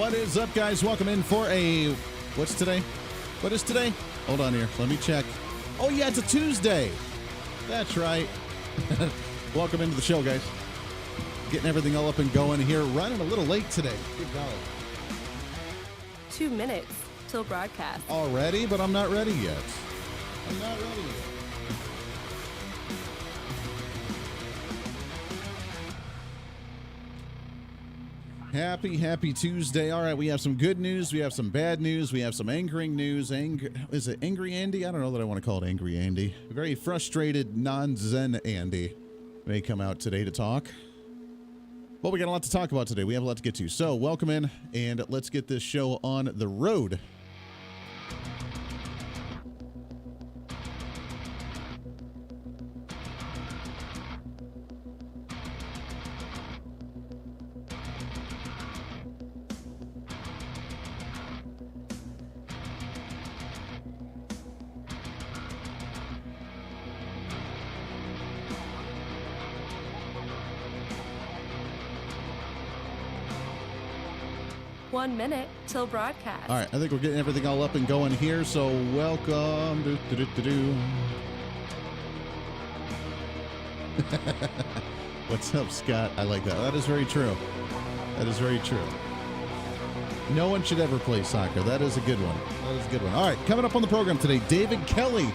What is up, guys? Welcome in for a... What's today? What is today? Hold on here. Let me check. Oh, yeah, it's a Tuesday. That's right. Welcome into the show, guys. Getting everything all up and going here. Running a little late today. Good golly. 2 minutes till broadcast. Already? But I'm not ready yet. I'm not ready yet. Happy Tuesday. All right, we have some good news. We have some bad news. We have some angering news. Is it Angry Andy? I don't know that I want to call it Angry Andy. Very frustrated, non-Zen Andy may come out today to talk. Well, we got a lot to talk about today. We have a lot to get to. So welcome in, and let's get this show on the road. One minute till broadcast. All right, I think we're getting everything all up and going here, so welcome. What's up, Scott? I like that. That is very true. That is very true. No one should ever play soccer. That is a good one. That is a good one. All right, coming up on the program today, David Kelly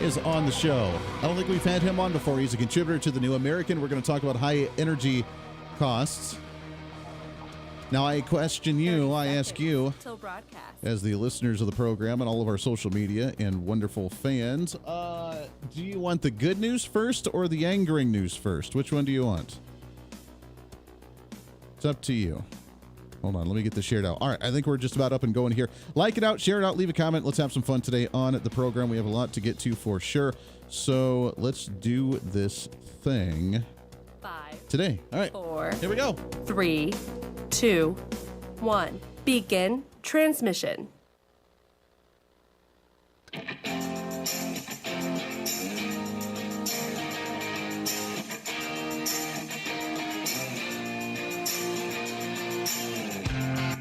is on the show. I don't think we've had him on before. He's a contributor to the New American. We're going to talk about high energy costs. Now, I question you, I ask you, as the listeners of the program and all of our social media and wonderful fans, do you want the good news first or the angering news first? Which one do you want? It's up to you. Hold on, let me get this shared out. All right, I think we're just about up and going here. Like it out, share it out, leave a comment. Let's have some fun today on the program. We have a lot to get to for sure. So let's do this thing 5 today. All right, 4 here we go. 3 2 1. Begin transmission.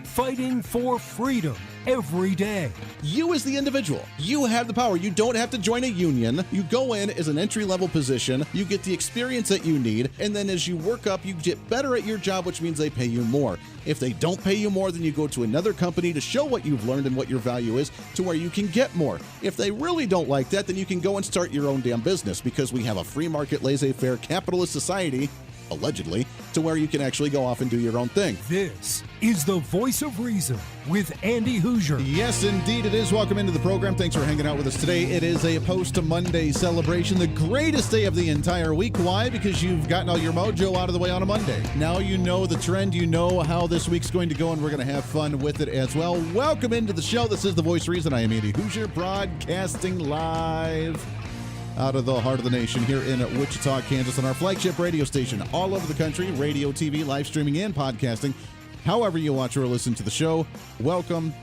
Fighting for freedom every day. You as the individual, you have the power. You don't have to join a union. You go in as an entry-level position. You get the experience that you need. And then as you work up, you get better at your job, which means they pay you more. If they don't pay you more, then you go to another company to show what you've learned and what your value is to where you can get more. If they really don't like that, then you can go and start your own damn business because we have a free market, laissez-faire, capitalist society, allegedly, to where you can actually go off and do your own thing. This is the Voice of Reason with Andy Hooser. Yes, indeed it is. Welcome into the program. Thanks for hanging out with us today. It is a post-Monday celebration, the greatest day of the entire week. Why? Because you've gotten all your mojo out of the way on a Monday. Now you know the trend. You know how this week's going to go, and we're going to have fun with it as well. Welcome into the show. This is the Voice of Reason. I am Andy Hooser, broadcasting live out of the heart of the nation here in Wichita, Kansas, on our flagship radio station all over the country, radio, TV, live streaming, and podcasting. However you watch or listen to the show, welcome.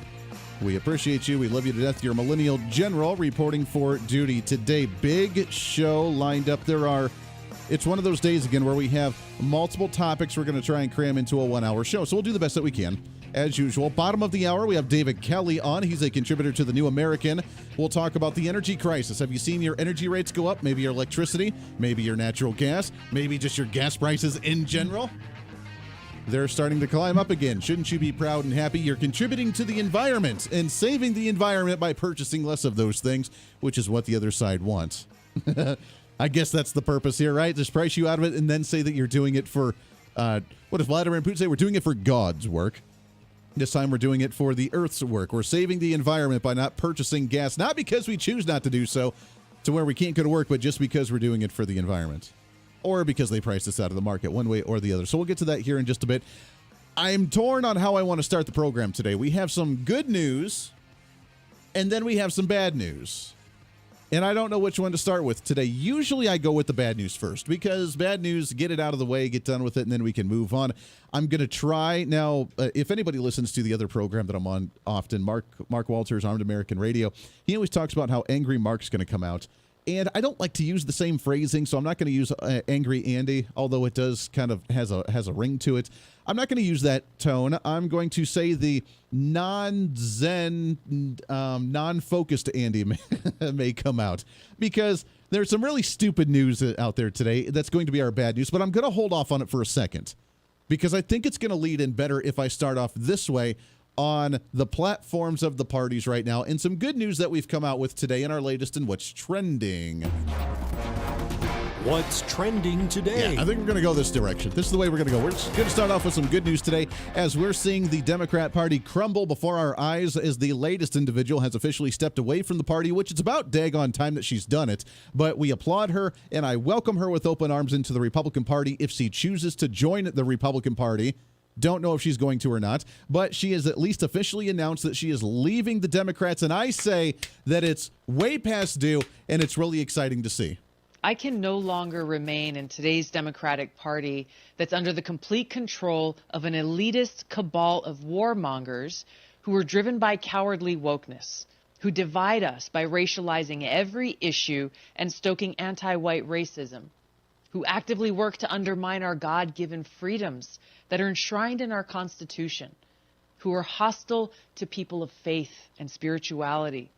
We appreciate you. We love you to death. Your Millennial General reporting for duty today. Big show lined up. It's one of those days again where we have multiple topics we're going to try and cram into a 1-hour show. So we'll do the best that we can. As usual, bottom of the hour, we have David Kelly on. He's a contributor to the New American. We'll talk about the energy crisis. Have you seen your energy rates go up? Maybe your electricity, maybe your natural gas, maybe just your gas prices in general. They're starting to climb up again. Shouldn't you be proud and happy? You're contributing to the environment and saving the environment by purchasing less of those things, which is what the other side wants. I guess that's the purpose here, right? Just price you out of it and then say that you're doing it for, what does Vladimir Putin say? We're doing it for God's work. This time we're doing it for the Earth's work. We're saving the environment by not purchasing gas, not because we choose not to do so, to where we can't go to work, but just because we're doing it for the environment. Or because they priced us out of the market one way or the other. So we'll get to that here in just a bit. I'm torn on how I want to start the program today. We have some good news, and then we have some bad news. And I don't know which one to start with today. Usually I go with the bad news first because bad news, get it out of the way, get done with it, and then we can move on. I'm going to try. Now, if anybody listens to the other program that I'm on often, Mark Walters, Armed American Radio, he always talks about how Angry Mark's going to come out And I don't like to use the same phrasing, so I'm not going to use Angry Andy, although it does kind of has a ring to it. I'm not going to use that tone. I'm going to say the non-zen, non-focused Andy may come out, because there's some really stupid news out there today that's going to be our bad news, but I'm going to hold off on it for a second, because I think it's going to lead in better if I start off this way on the platforms of the parties right now, and some good news that we've come out with today in our latest and What's Trending. What's trending today? Yeah, I think we're going to go this direction. This is the way we're going to go. We're just going to start off with some good news today, as we're seeing the Democrat Party crumble before our eyes, as the latest individual has officially stepped away from the party, which it's about daggone time that she's done it. But we applaud her, and I welcome her with open arms into the Republican Party if she chooses to join the Republican Party. Don't know if she's going to or not, but she has at least officially announced that she is leaving the Democrats, and I say that it's way past due, and it's really exciting to see. I can no longer remain in today's Democratic Party that's under the complete control of an elitist cabal of warmongers who are driven by cowardly wokeness, who divide us by racializing every issue and stoking anti-white racism, who actively work to undermine our God-given freedoms that are enshrined in our Constitution, who are hostile to people of faith and spirituality,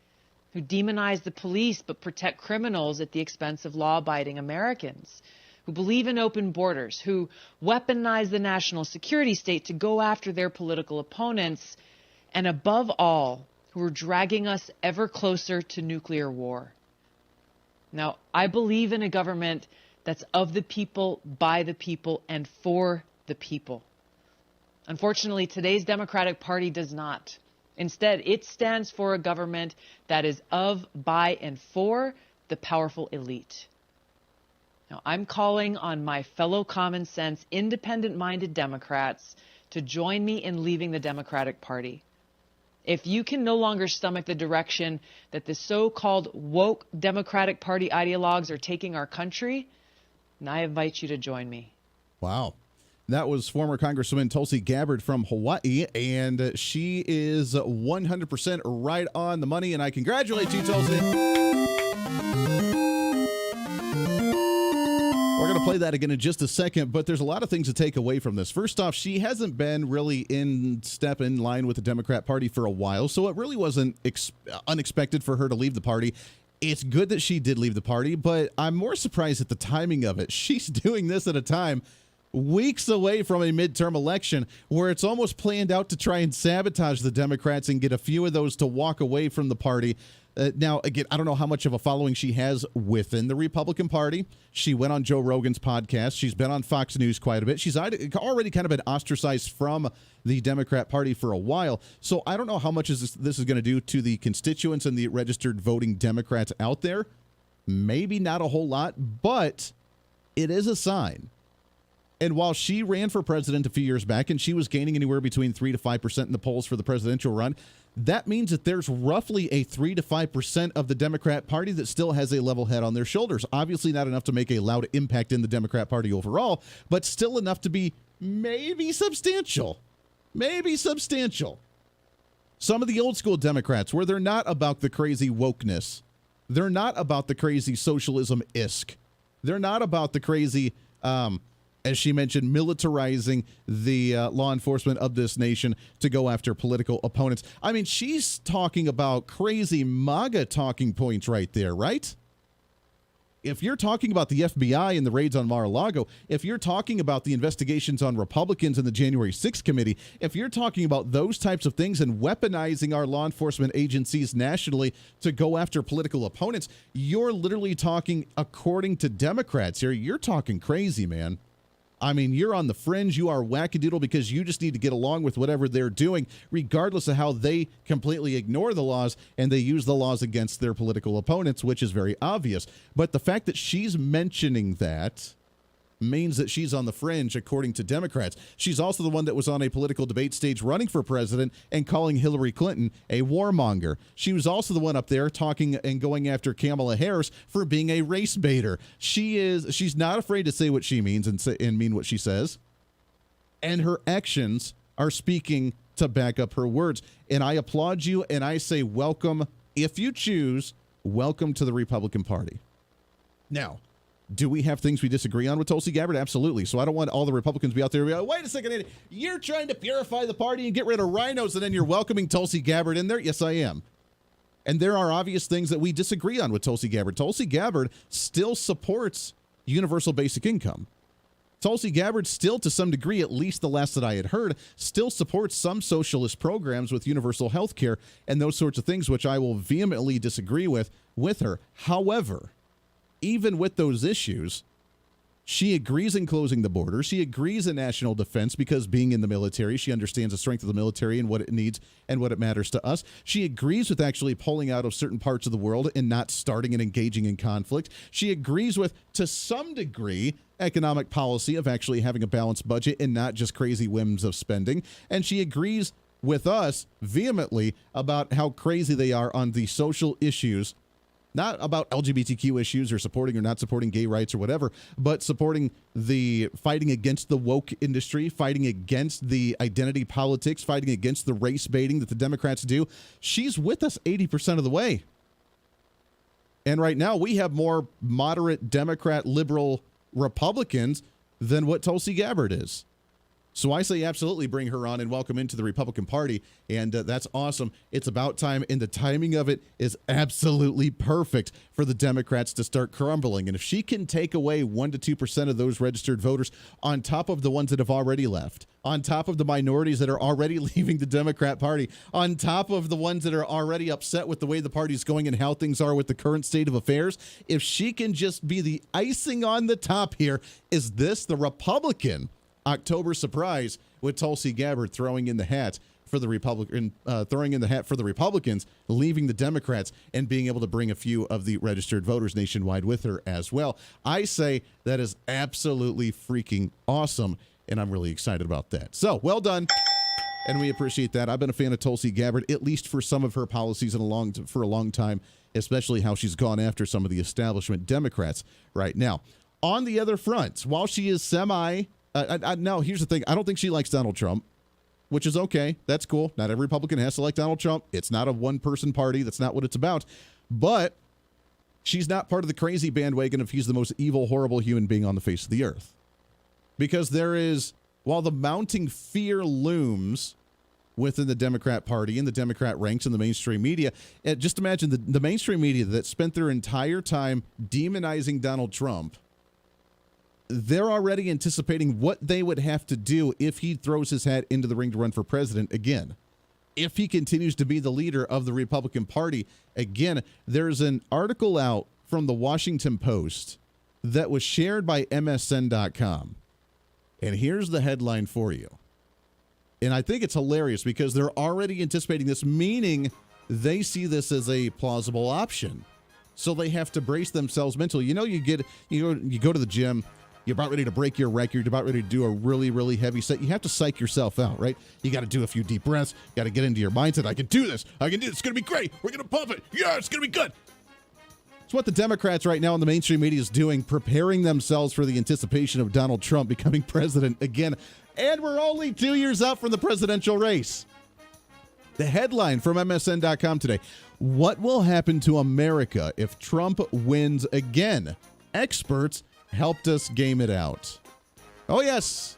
who demonize the police but protect criminals at the expense of law-abiding Americans, who believe in open borders, who weaponize the national security state to go after their political opponents, and above all, who are dragging us ever closer to nuclear war. Now, I believe in a government that's of the people, by the people, and for the people. Unfortunately, today's Democratic Party does not. Instead, it stands for a government that is of, by, and for the powerful elite. Now, I'm calling on my fellow common sense, independent-minded Democrats to join me in leaving the Democratic Party. If you can no longer stomach the direction that the so-called woke Democratic Party ideologues are taking our country, and I invite you to join me. Wow. That was former Congresswoman Tulsi Gabbard from Hawaii, and she is 100% right on the money, and I congratulate you, Tulsi. We're going to play that again in just a second, but there's a lot of things to take away from this. First off, she hasn't been really in line with the Democrat Party for a while, so it really wasn't unexpected for her to leave the party. It's good that she did leave the party, but I'm more surprised at the timing of it. She's doing this at a time weeks away from a midterm election where it's almost planned out to try and sabotage the Democrats and get a few of those to walk away from the party. Now, again, I don't know how much of a following she has within the Republican Party. She went on Joe Rogan's podcast. She's been on Fox News quite a bit. She's already kind of been ostracized from the Democrat Party for a while. So I don't know how much this is going to do to the constituents and the registered voting Democrats out there. Maybe not a whole lot, but it is a sign. And while she ran for president a few years back and she was gaining anywhere between 3 to 5% in the polls for the presidential run, that means that there's roughly a 3 to 5% of the Democrat Party that still has a level head on their shoulders. Obviously not enough to make a loud impact in the Democrat Party overall, but still enough to be maybe substantial. Maybe substantial. Some of the old school Democrats, where they're not about the crazy wokeness, they're not about the crazy socialism-isk, they're not about the crazy as she mentioned, militarizing the law enforcement of this nation to go after political opponents. I mean, she's talking about crazy MAGA talking points right there, right? If you're talking about the FBI and the raids on Mar-a-Lago, if you're talking about the investigations on Republicans in the January 6th committee, if you're talking about those types of things and weaponizing our law enforcement agencies nationally to go after political opponents, you're literally talking, according to Democrats here, you're talking crazy, man. I mean, you're on the fringe. You are wackadoodle because you just need to get along with whatever they're doing, regardless of how they completely ignore the laws and they use the laws against their political opponents, which is very obvious. But the fact that she's mentioning that means that she's on the fringe, according to Democrats. She's also the one that was on a political debate stage running for president and calling Hillary Clinton a warmonger. She was also the one up there talking and going after Kamala Harris for being a race baiter. She's not afraid to say what she means and mean what she says. And her actions are speaking to back up her words. And I applaud you and I say welcome, if you choose, welcome to the Republican Party. Now, do we have things we disagree on with Tulsi Gabbard? Absolutely. So I don't want all the Republicans to be out there and be like, wait a second, you're trying to purify the party and get rid of rhinos, and then you're welcoming Tulsi Gabbard in there? Yes, I am. And there are obvious things that we disagree on with Tulsi Gabbard. Tulsi Gabbard still supports universal basic income. Tulsi Gabbard still, to some degree, at least the last that I had heard, still supports some socialist programs with universal health care and those sorts of things, which I will vehemently disagree with her. However, even with those issues, she agrees in closing the border. She agrees in national defense because being in the military, she understands the strength of the military and what it needs and what it matters to us. She agrees with actually pulling out of certain parts of the world and not starting and engaging in conflict. She agrees with, to some degree, economic policy of actually having a balanced budget and not just crazy whims of spending. And she agrees with us vehemently about how crazy they are on the social issues, not about LGBTQ issues or supporting or not supporting gay rights or whatever, but supporting the fighting against the woke industry, fighting against the identity politics, fighting against the race baiting that the Democrats do. She's with us 80% of the way. And right now we have more moderate Democrat, liberal Republicans than what Tulsi Gabbard is. So I say absolutely bring her on and welcome into the Republican Party, and that's awesome. It's about time, and the timing of it is absolutely perfect for the Democrats to start crumbling. And if she can take away 1 to 2% of those registered voters on top of the ones that have already left, on top of the minorities that are already leaving the Democrat Party, on top of the ones that are already upset with the way the party's going and how things are with the current state of affairs, if she can just be the icing on the top here, is this the Republican October surprise with Tulsi Gabbard throwing in the hat for the Republicans, leaving the Democrats, and being able to bring a few of the registered voters nationwide with her as well. I say that is absolutely freaking awesome, and I'm really excited about that. So, well done, and we appreciate that. I've been a fan of Tulsi Gabbard, at least for some of her policies for a long time, especially how she's gone after some of the establishment Democrats right now. On the other front, while she is now, here's the thing. I don't think she likes Donald Trump, which is okay. That's cool. Not every Republican has to like Donald Trump. It's not a one-person party. That's not what it's about. But she's not part of the crazy bandwagon if he's the most evil, horrible human being on the face of the earth. Because while the mounting fear looms within the Democrat Party and the Democrat ranks and the mainstream media, just imagine the mainstream media that spent their entire time demonizing Donald Trump. They're already anticipating what they would have to do if he throws his hat into the ring to run for president again. If he continues to be the leader of the Republican Party again, there's an article out from the Washington Post that was shared by MSN.com. And here's the headline for you. And I think it's hilarious because they're already anticipating this, meaning they see this as a plausible option. So they have to brace themselves mentally. You know, you go to the gym. You're about ready to break your record. You're about ready to do a really, really heavy set. You have to psych yourself out, right? You got to do a few deep breaths. You got to get into your mindset. I can do this. I can do this. It's going to be great. We're going to pump it. Yeah, it's going to be good. It's what the Democrats right now in the mainstream media is doing, preparing themselves for the anticipation of Donald Trump becoming president again. And we're only 2 years out from the presidential race. The headline from MSN.com today: what will happen to America if Trump wins again? Experts helped us game it out. Oh, yes,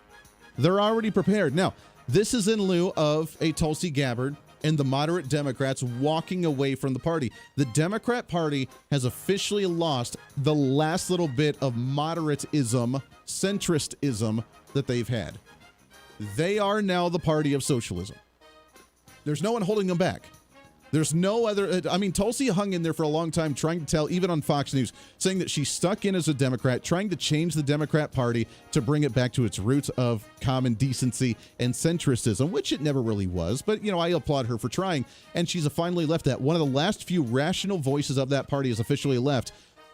they're already prepared. Now, this is in lieu of a Tulsi Gabbard and the moderate Democrats walking away from the party. The Democrat Party has officially lost the last little bit of moderateism, centristism that they've had. They are now the party of socialism. There's no one holding them back. There's no other. I mean, Tulsi hung in there for a long time trying to tell, even on Fox News, saying that she's stuck in as a Democrat, trying to change the Democrat Party to bring it back to its roots of common decency and centristism, which it never really was. But, you know, I applaud her for trying. And she's finally left that. One of the last few rational voices of that party has officially left.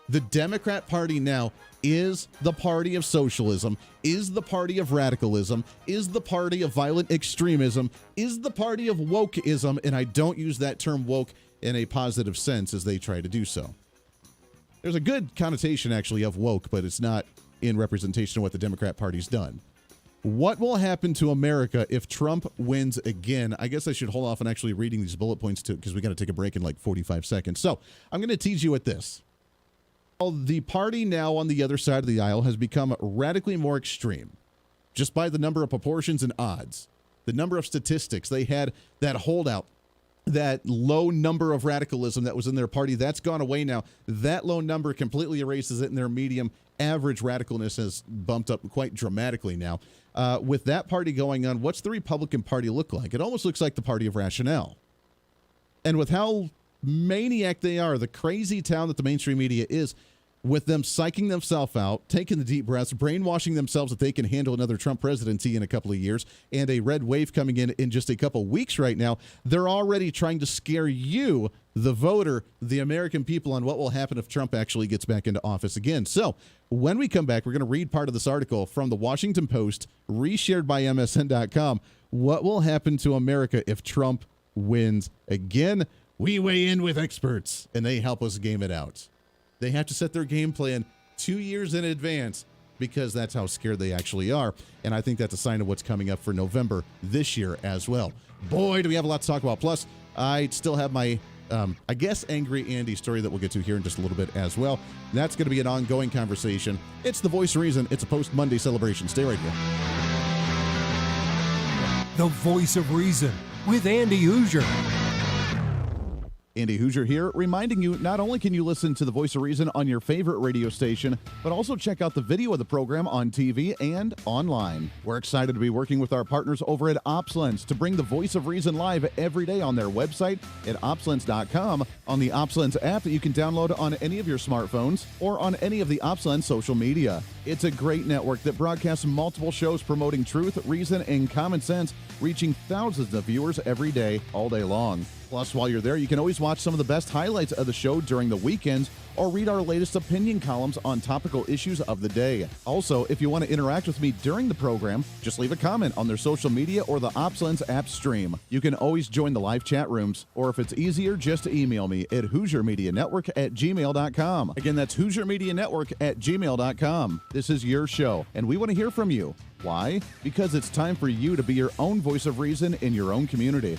The Democrat Party now is the party of socialism, is the party of radicalism, is the party of violent extremism, is the party of wokeism, and I don't use that term woke in a positive sense as they try to do so. There's a good connotation, actually, of woke, but it's not in representation of what the Democrat Party's done. What will happen to America if Trump wins again? I guess I should hold off on actually reading these bullet points too, because we got to take a break in like 45 seconds. So I'm going to tease you with this. The party now on the other side of the aisle has become radically more extreme, just by the number of proportions and odds, the number of statistics. They had that holdout, that low number of radicalism that was in their party. That's gone away now. That low number completely erases it, and their medium average radicalness has bumped up quite dramatically now. With that party going on, what's the Republican Party look like? It almost looks like the party of rationale. And with how maniac they are, the crazy town that the mainstream media is, with them psyching themselves out, taking the deep breaths, brainwashing themselves that they can handle another Trump presidency in a couple of years, and a red wave coming in just a couple weeks right now, they're already trying to scare you, the voter, the American people, on what will happen if Trump actually gets back into office again. So when we come back, we're going to read part of this article from the Washington Post, reshared by MSN.com. What will happen to America if Trump wins again? We weigh in with experts, and they help us game it out. They have to set their game plan 2 years in advance because that's how scared they actually are. And I think that's a sign of what's coming up for November this year as well. Boy, do we have a lot to talk about. Plus, I still have my, I guess, Angry Andy story that we'll get to here in just a little bit as well. That's going to be an ongoing conversation. It's the Voice of Reason. It's a post-Monday celebration. Stay right here. The Voice of Reason with Andy Hooser. Andy Hooser here, reminding you not only can you listen to the Voice of Reason on your favorite radio station, but also check out the video of the program on TV and online. We're excited to be working with our partners over at OpsLens to bring the Voice of Reason live every day on their website at opslens.com, on the OpsLens app that you can download on any of your smartphones, or on any of the OpsLens social media. It's a great network that broadcasts multiple shows promoting truth, reason, and common sense, reaching thousands of viewers every day, all day long. Plus, while you're there, you can always watch some of the best highlights of the show during the weekends or read our latest opinion columns on topical issues of the day. Also, if you want to interact with me during the program, just leave a comment on their social media or the OpsLens app stream. You can always join the live chat rooms, or if it's easier, just email me at HooserMediaNetwork@gmail.com. Again, that's HooserMediaNetwork@gmail.com. This is your show, and we want to hear from you. Why? Because it's time for you to be your own voice of reason in your own community.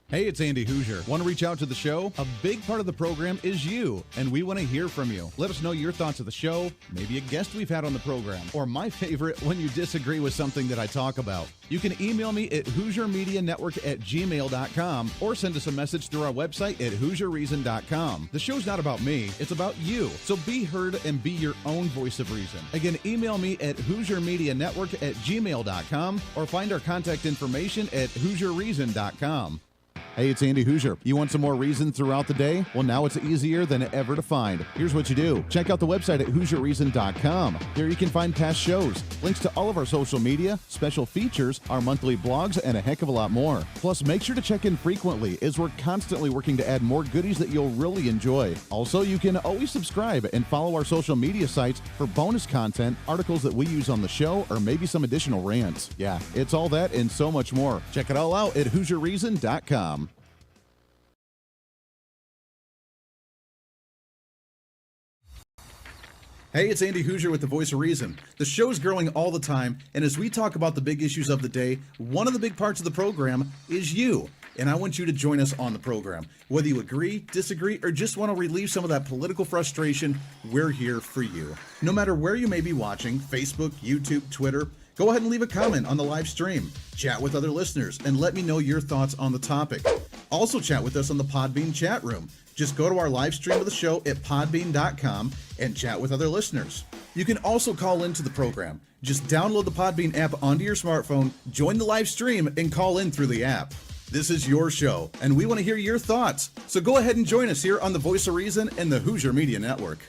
Hey, it's Andy Hooser. Want to reach out to the show? A big part of the program is you, and we want to hear from you. Let us know your thoughts of the show, maybe a guest we've had on the program, or my favorite, when you disagree with something that I talk about. You can email me at HooserMediaNetwork@gmail.com or send us a message through our website at HooserReason.com. The show's not about me, it's about you. So be heard and be your own voice of reason. Again, email me at HooserMediaNetwork@gmail.com or find our contact information at HooserReason.com. Hey, it's Andy Hooser. You want some more reason throughout the day? Well, now it's easier than ever to find. Here's what you do. Check out the website at HooserReason.com. Here you can find past shows, links to all of our social media, special features, our monthly blogs, and a heck of a lot more. Plus, make sure to check in frequently, as we're constantly working to add more goodies that you'll really enjoy. Also, you can always subscribe and follow our social media sites for bonus content, articles that we use on the show, or maybe some additional rants. Yeah, it's all that and so much more. Check it all out at HooserReason.com. Hey, it's Andy Hooser with the Voice of Reason. The show's growing all the time, and as we talk about the big issues of the day, one of the big parts of the program is you. And I want you to join us on the program. Whether you agree, disagree, or just want to relieve some of that political frustration, we're here for you. No matter where you may be watching, Facebook, YouTube, Twitter, go ahead and leave a comment on the live stream. Chat with other listeners and let me know your thoughts on the topic. Also chat with us on the Podbean chat room. Just go to our live stream of the show at podbean.com and chat with other listeners. You can also call into the program. Just download the Podbean app onto your smartphone, join the live stream, and call in through the app. This is your show, and we want to hear your thoughts. So go ahead and join us here on the Voice of Reason and the Hooser Media Network.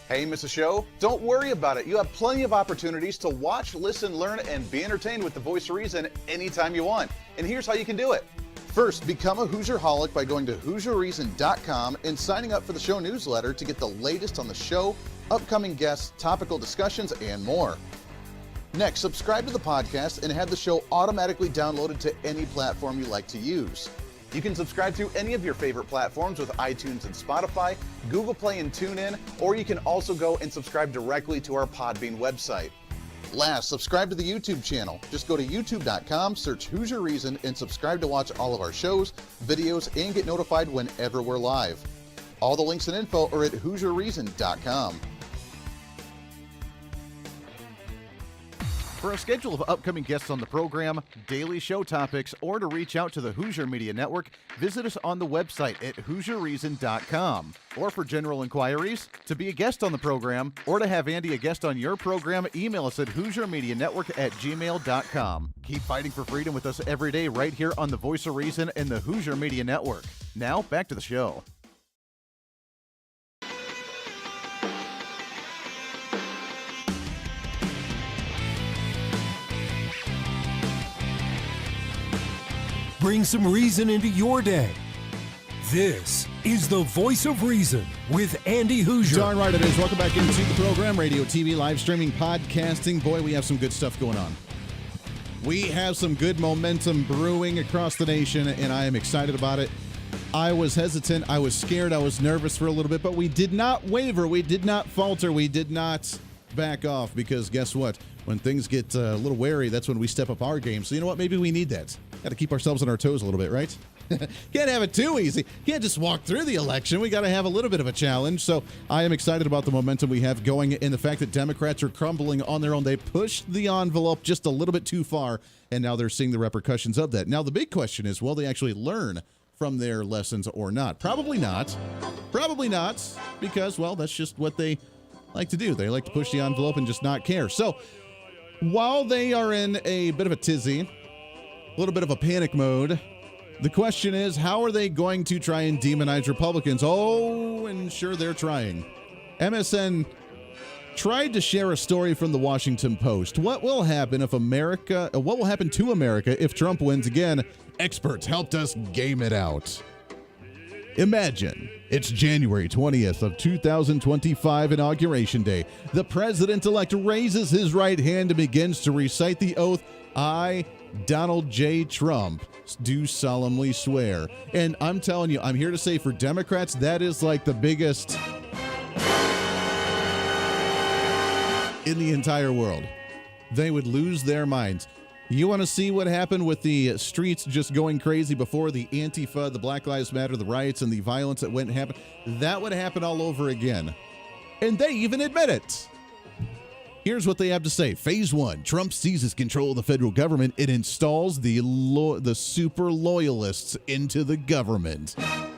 Hey, miss a show? Don't worry about it. You have plenty of opportunities to watch, listen, learn, and be entertained with the Voice of Reason anytime you want. And here's how you can do it. First, become a Hooserholic by going to HooserReason.com and signing up for the show newsletter to get the latest on the show, upcoming guests, topical discussions, and more. Next, subscribe to the podcast and have the show automatically downloaded to any platform you like to use. You can subscribe through any of your favorite platforms with iTunes and Spotify, Google Play and TuneIn, or you can also go and subscribe directly to our Podbean website. Last, subscribe to the YouTube channel. Just go to youtube.com, search Hooser Reason, and subscribe to watch all of our shows, videos, and get notified whenever we're live. All the links and info are at HooserReason.com. For a schedule of upcoming guests on the program, daily show topics, or to reach out to the Hooser Media Network, visit us on the website at HooserReason.com. Or for general inquiries, to be a guest on the program, or to have Andy a guest on your program, email us at HooserMediaNetwork@gmail.com. Keep fighting for freedom with us every day right here on the Voice of Reason and the Hooser Media Network. Now, back to the show. Bring some reason into your day. This is the Voice of Reason with Andy Hooser. Darn right it is. Welcome back into the program. Radio, TV, live streaming, podcasting. Boy, we have some good stuff going on. We have some good momentum brewing across the nation, and I am excited about it. I was hesitant. I was scared. I was nervous for a little bit, but we did not waver. We did not falter. We did not back off, because guess what? When things get a little wary, that's when we step up our game. So you know what? Maybe we need that. Got to keep ourselves on our toes a little bit, right? Can't have it too easy. Can't just walk through the election. We got to have a little bit of a challenge. So I am excited about the momentum we have going, and the fact that Democrats are crumbling on their own. They pushed the envelope just a little bit too far, and now they're seeing the repercussions of that. Now the big question is, will they actually learn from their lessons or not? Probably not. Probably not, because, well, that's just what they like to do. They like to push the envelope and just not care. So while they are in a bit of a tizzy, a little bit of a panic mode, the question is, how are they going to try and demonize Republicans? Oh, and sure, they're trying. MSN tried to share a story from the Washington Post. What will happen to America if Trump wins again? Experts helped us game it out. Imagine it's January 20th of 2025, Inauguration Day. The president-elect raises his right hand and begins to recite the oath, "I, Donald J. Trump, do solemnly swear." And I'm telling you, I'm here to say for Democrats, that is like the biggest in the entire world. They would lose their minds. You want to see what happened with the streets just going crazy before, the Antifa, the Black Lives Matter, the riots, and the violence that went and happened? That would happen all over again. And they even admit it. Here's what they have to say. Phase 1, Trump seizes control of the federal government and installs the super loyalists into the government. Now,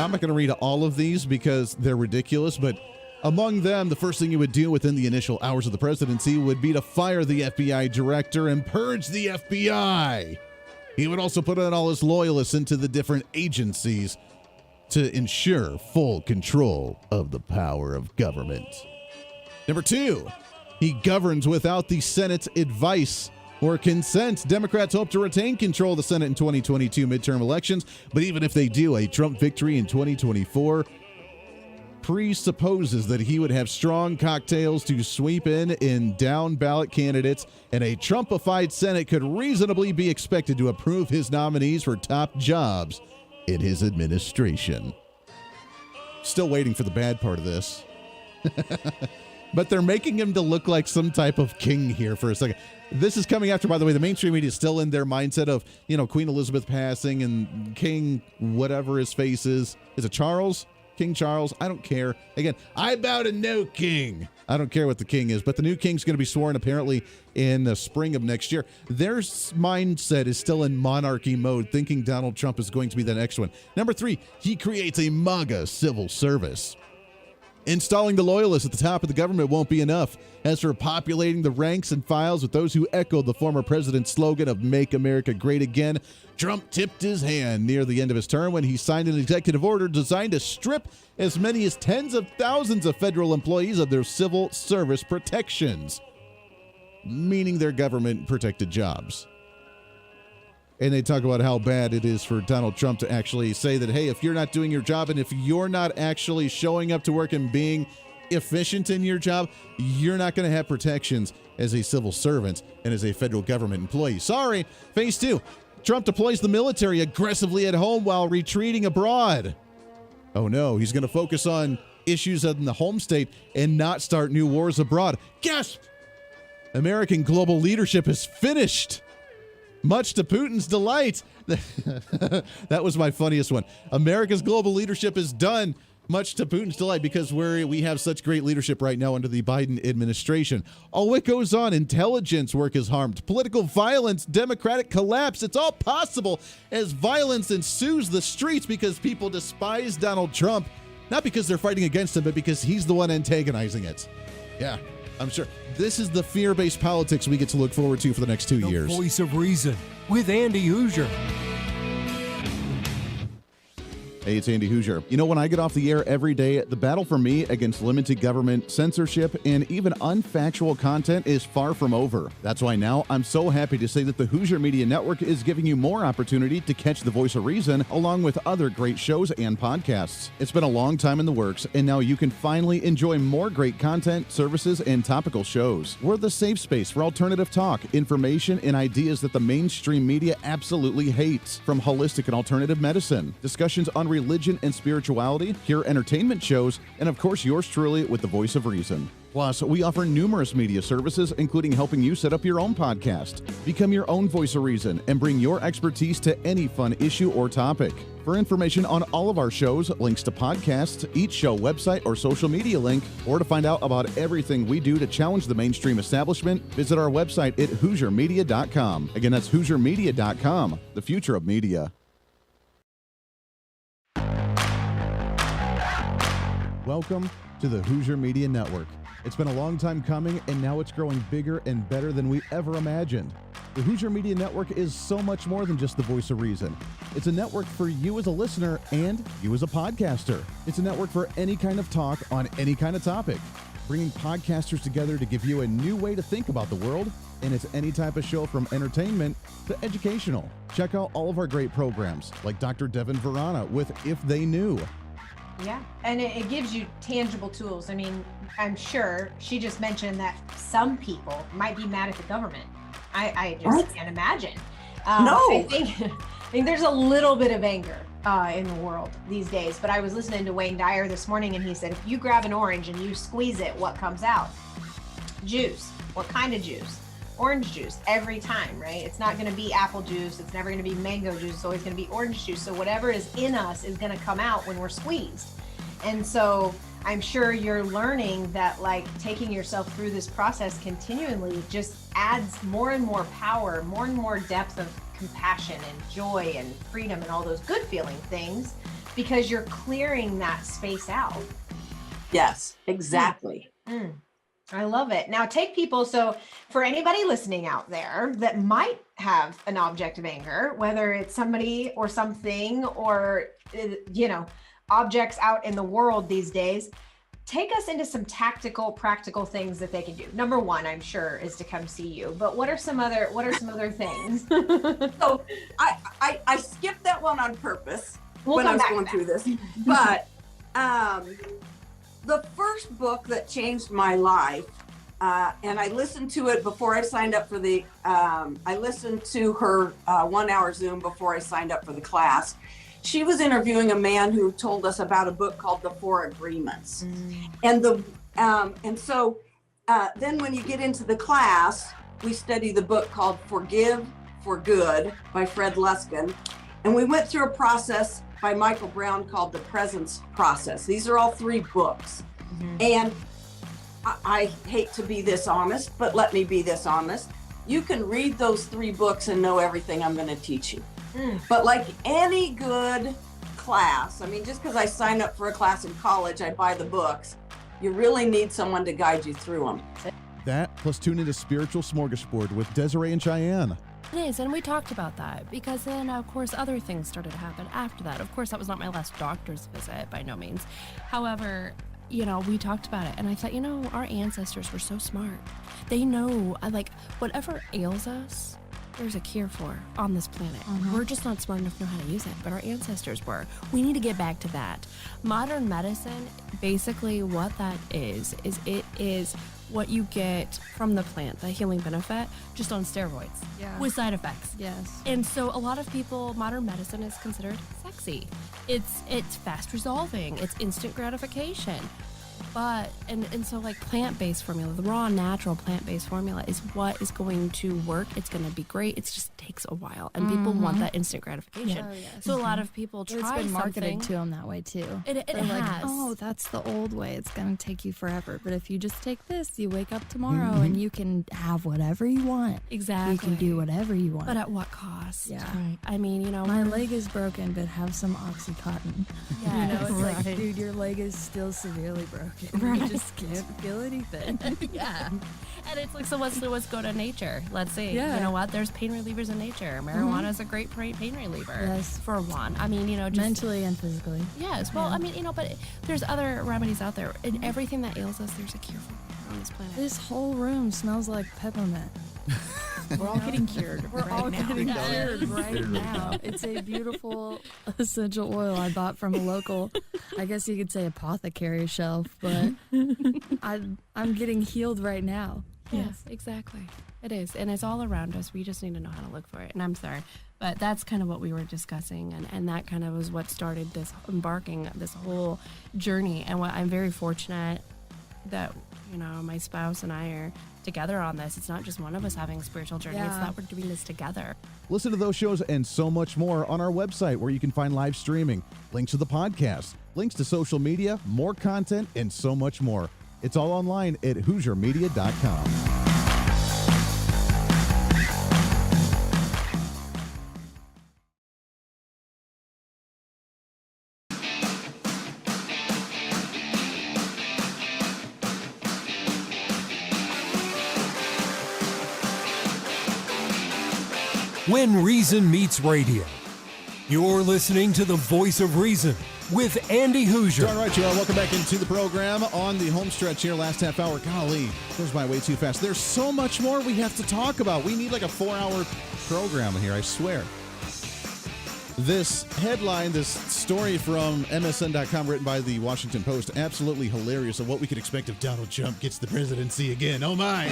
I'm not going to read all of these because they're ridiculous, but among them, the first thing you would do within the initial hours of the presidency would be to fire the FBI director and purge the FBI. He would also put in all his loyalists into the different agencies to ensure full control of the power of government. Number 2, he governs without the Senate's advice or consent. Democrats hope to retain control of the Senate in 2022 midterm elections, but even if they do, a Trump victory in 2024 presupposes that he would have strong cocktails to sweep in down ballot candidates, and a Trumpified Senate could reasonably be expected to approve his nominees for top jobs in his administration. Still waiting for the bad part of this. But they're making him to look like some type of king here for a second. This is coming after, by the way, the mainstream media is still in their mindset of, Queen Elizabeth passing and King whatever his face is. Is it Charles? King Charles? I don't care. Again, I bow to no king. I don't care what the king is, but the new king's going to be sworn apparently in the spring of next year. Their mindset is still in monarchy mode, thinking Donald Trump is going to be the next one. Number 3, he creates a MAGA civil service. Installing the loyalists at the top of the government won't be enough. As for populating the ranks and files with those who echoed the former president's slogan of "Make America Great Again," Trump tipped his hand near the end of his term when he signed an executive order designed to strip as many as tens of thousands of federal employees of their civil service protections, meaning their government-protected jobs. And they talk about how bad it is for Donald Trump to actually say that, hey, if you're not doing your job and if you're not actually showing up to work and being efficient in your job, you're not going to have protections as a civil servant and as a federal government employee. Sorry. Phase 2, Trump deploys the military aggressively at home while retreating abroad. Oh no, he's going to focus on issues in the home state and not start new wars abroad. Gasp! American global leadership is finished. Much to Putin's delight. That was my funniest one. America's global leadership is done. Much to Putin's delight, because we have such great leadership right now under the Biden administration. Oh, it goes on. Intelligence work is harmed. Political violence, democratic collapse. It's all possible as violence ensues the streets because people despise Donald Trump. Not because they're fighting against him, but because he's the one antagonizing it. Yeah, I'm sure. This is the fear-based politics we get to look forward to for the next 2 years. The Voice of Reason with Andy Hooser. Hey, it's Andy Hooser. You know, when I get off the air every day, the battle for me against limited government, censorship, and even unfactual content is far from over. That's why now I'm so happy to say that the Hooser Media Network is giving you more opportunity to catch the Voice of Reason along with other great shows and podcasts. It's been a long time in the works, and now you can finally enjoy more great content, services, and topical shows. We're the safe space for alternative talk, information, and ideas that the mainstream media absolutely hates. From holistic and alternative medicine, discussions on religion and spirituality, pure entertainment shows, and of course yours truly with the Voice of Reason. Plus, we offer numerous media services, including helping you set up your own podcast. Become your own Voice of Reason and bring your expertise to any fun issue or topic. For information on all of our shows, links to podcasts, each show website or social media link, or to find out about everything we do to challenge the mainstream establishment, visit our website at HooserMedia.com. Again, that's HooserMedia.com, the future of media. Welcome to the Hooser Media Network. It's been a long time coming, and now it's growing bigger and better than we ever imagined. The Hooser Media Network is so much more than just the Voice of Reason. It's a network for you as a listener and you as a podcaster. It's a network for any kind of talk on any kind of topic, bringing podcasters together to give you a new way to think about the world, and it's any type of show from entertainment to educational. Check out all of our great programs, like Dr. Devin Verana with If They Knew. Yeah, and it gives you tangible tools. I mean, I'm sure she just mentioned that some people might be mad at the government. I just can't imagine. No. I think there's a little bit of anger in the world these days, but I was listening to Wayne Dyer this morning, and he said, if you grab an orange and you squeeze it, what comes out? Juice. What kind of juice? Orange juice every time, right? It's not going to be apple juice. It's never going to be mango juice. It's always going to be orange juice. So whatever is in us is going to come out when we're squeezed. And so I'm sure you're learning that, like, taking yourself through this process continually just adds more and more power, more and more depth of compassion and joy and freedom and all those good feeling things, because you're clearing that space out. Yes, exactly. I love it. Now take people, so for anybody listening out there that might have an object of anger, whether it's somebody or something or, objects out in the world these days, take us into some tactical, practical things that they can do. Number one, I'm sure, is to come see you, but what are some other things? So I skipped that one on purpose when I was going through this, but the first book that changed my life, and I listened to it before I signed up for I listened to her 1 hour Zoom before I signed up for the class. She was interviewing a man who told us about a book called The Four Agreements. And so then when you get into the class, we study the book called Forgive for Good by Fred Luskin. And we went through a process by Michael Brown called The Presence Process. These are all 3 books. And I hate to be this honest, but let me be this honest. You can read those 3 books and know everything I'm going to teach you. But like any good class, I mean, just because I signed up for a class in college, I buy the books. You really need someone to guide you through them. That, plus tune into Spiritual Smorgasbord with Desiree and Cheyenne. It is, and we talked about that because then, of course, other things started to happen after that. Of course, that was not my last doctor's visit, by no means. However, we talked about it, and I thought, our ancestors were so smart. They know, whatever ails us, there's a cure for on this planet. We're just not smart enough to know how to use it, but our ancestors were. We need to get back to that. Modern medicine, basically what that is it is what you get from the plant, the healing benefit, just on steroids with side effects. Yes. And so a lot of people, modern medicine is considered sexy. It's fast resolving. It's instant gratification. But and so like plant-based formula, the raw natural plant-based formula is what is going to work. It's going to be great. It just takes a while, and people want that instant gratification. Oh, yes. So a lot of people It's try been marketed something. to them that way too. It They're like, has. oh, that's the old way. It's going to take you forever. But if you just take this, you wake up tomorrow and you can have whatever you want. Exactly. You can do whatever you want. But at what cost? Yeah. I mean, you know, My leg is broken, but have some Oxycontin. Yes. You know, it's like, Right. dude, your leg is still severely broken. You just can't feel anything. yeah. And it's like, so let's go to nature. Let's see. Yeah. You know what? There's pain relievers in nature. Marijuana is a great pain reliever. Yes. For one. I mean, you know, just Mentally and physically. yes. Well, I mean, you know, but there's other remedies out there. And everything that ails us, there's a cure for on this planet. This whole room smells like peppermint. We're all getting cured. We're all now. getting cured right now. It's a beautiful essential oil I bought from a local, I guess you could say apothecary shelf, but I'm getting healed right now. Yes, exactly. It is. And it's all around us. We just need to know how to look for it. And I'm sorry, but that's kind of what we were discussing. And that kind of was what started this this whole journey. And what I'm very fortunate that, you know, my spouse and I are together on this. It's not just one of us having a spiritual journey. It's Yeah. that we're doing this together. Listen to those shows and so much more on our website, where you can find live streaming, links to the podcast, links to social media, more content, and so much more. It's all online at HooserMedia.com. When Reason Meets Radio. You're listening to the Voice of Reason with Andy Hooser. All right, you all, welcome back into the program on the home stretch here, last half hour. Golly, goes by way too fast. There's so much more we have to talk about. We need like a 4-hour program here, I swear. This headline, this story from MSN.com written by the Washington Post, absolutely hilarious of what we could expect if Donald Trump gets the presidency again. Oh my.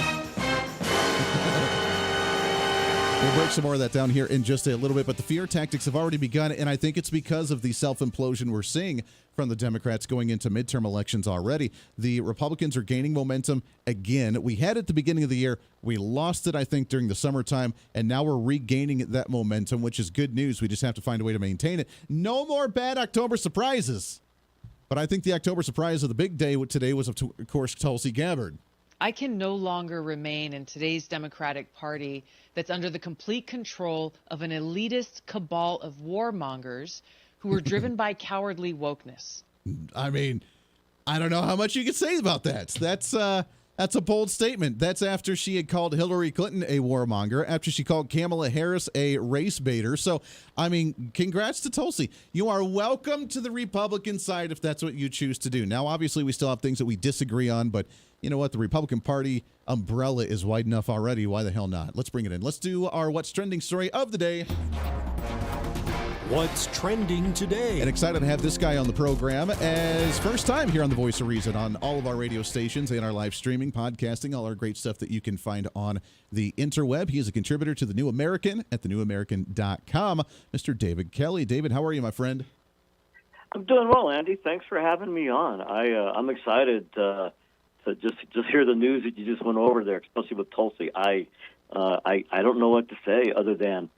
We'll break some more of that down here in just a little bit, but the fear tactics have already begun, and I think it's because of the self-implosion we're seeing from the Democrats going into midterm elections already. The Republicans are gaining momentum again. We had it at the beginning of the year. We lost it, I think, during the summertime, and now we're regaining that momentum, which is good news. We just have to find a way to maintain it. No more bad October surprises. But I think the October surprise of the big day today was, of course, Tulsi Gabbard. I can no longer remain in today's Democratic Party that's under the complete control of an elitist cabal of warmongers who are driven by cowardly wokeness. I mean, I don't know how much you can say about that. That's a bold statement. That's after she had called Hillary Clinton a warmonger, after she called Kamala Harris a race baiter. So, I mean, congrats to Tulsi. You are welcome to the Republican side if that's what you choose to do. Now, obviously, we still have things that we disagree on, but you know what? The Republican Party umbrella is wide enough already. Why the hell not? Let's bring it in. Let's do our What's Trending story of the day. What's trending today? And excited to have this guy on the program as first time here on the Voice of Reason on all of our radio stations and our live streaming, podcasting, all our great stuff that you can find on the interweb. He is a contributor to The New American at thenewamerican.com. Mr. David Kelly. David, how are you, my friend? I'm doing well, Andy. Thanks for having me on. I'm excited to just hear the news that you just went over there, especially with Tulsi. I don't know what to say other than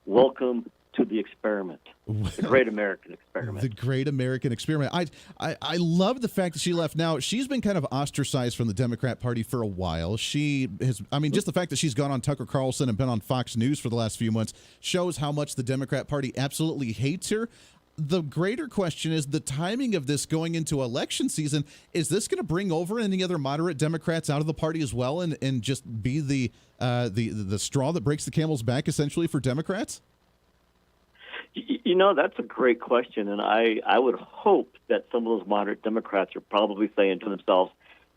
welcome to the experiment, the great American experiment. The great American experiment. I love the fact that she left. Now, she's been kind of ostracized from the Democrat Party for a while. She has, I mean, just the fact that she's gone on Tucker Carlson and been on Fox News for the last few months shows how much the Democrat Party absolutely hates her. The greater question is the timing of this going into election season. Is this going to bring over any other moderate Democrats out of the party as well and just be the straw that breaks the camel's back essentially for Democrats? You know, that's a great question, and I would hope that some of those moderate Democrats are probably saying to themselves,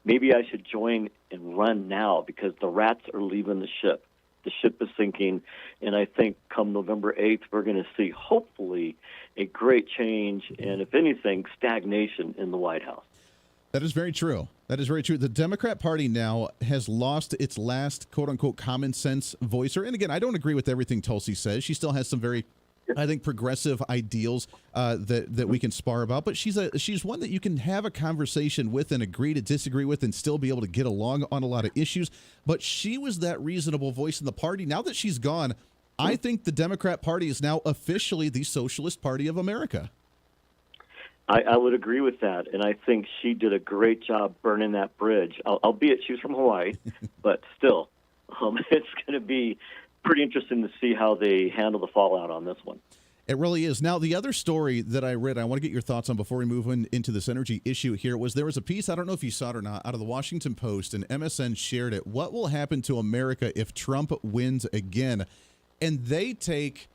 maybe I should join and run now because the rats are leaving the ship. The ship is sinking, and I think come November 8th, we're going to see, hopefully, a great change and, if anything, stagnation in the White House. That is very true. That is very true. The Democrat Party now has lost its last, quote-unquote, common sense voicer. And again, I don't agree with everything Tulsi says. She still has some very I think, progressive ideals that we can spar about. But she's one that you can have a conversation with and agree to disagree with and still be able to get along on a lot of issues. But she was that reasonable voice in the party. Now that she's gone, I think the Democrat Party is now officially the Socialist Party of America. I would agree with that, and I think she did a great job burning that bridge, albeit she's from Hawaii, but still, it's going to be pretty interesting to see how they handle the fallout on this one. It really is. Now, the other story that I read, I want to get your thoughts on before we move into this energy issue here, there was a piece, I don't know if you saw it or not, out of the Washington Post, and MSN shared it. What will happen to America if Trump wins again? And they take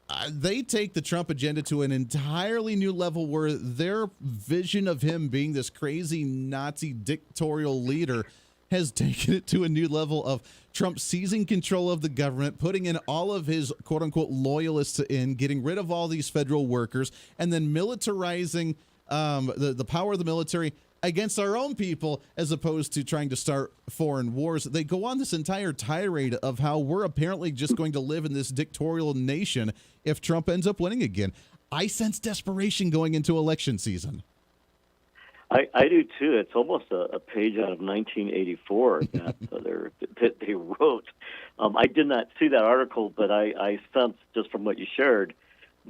the Trump agenda to an entirely new level where their vision of him being this crazy Nazi dictatorial leader has taken it to a new level of Trump seizing control of the government, putting in all of his quote-unquote loyalists in, getting rid of all these federal workers, and then militarizing the power of the military against our own people as opposed to trying to start foreign wars. They go on this entire tirade of how we're apparently just going to live in this dictatorial nation if Trump ends up winning again. I sense desperation going into election season. I do too. It's almost a page out of 1984 that they wrote. I did not see that article, but I sensed just from what you shared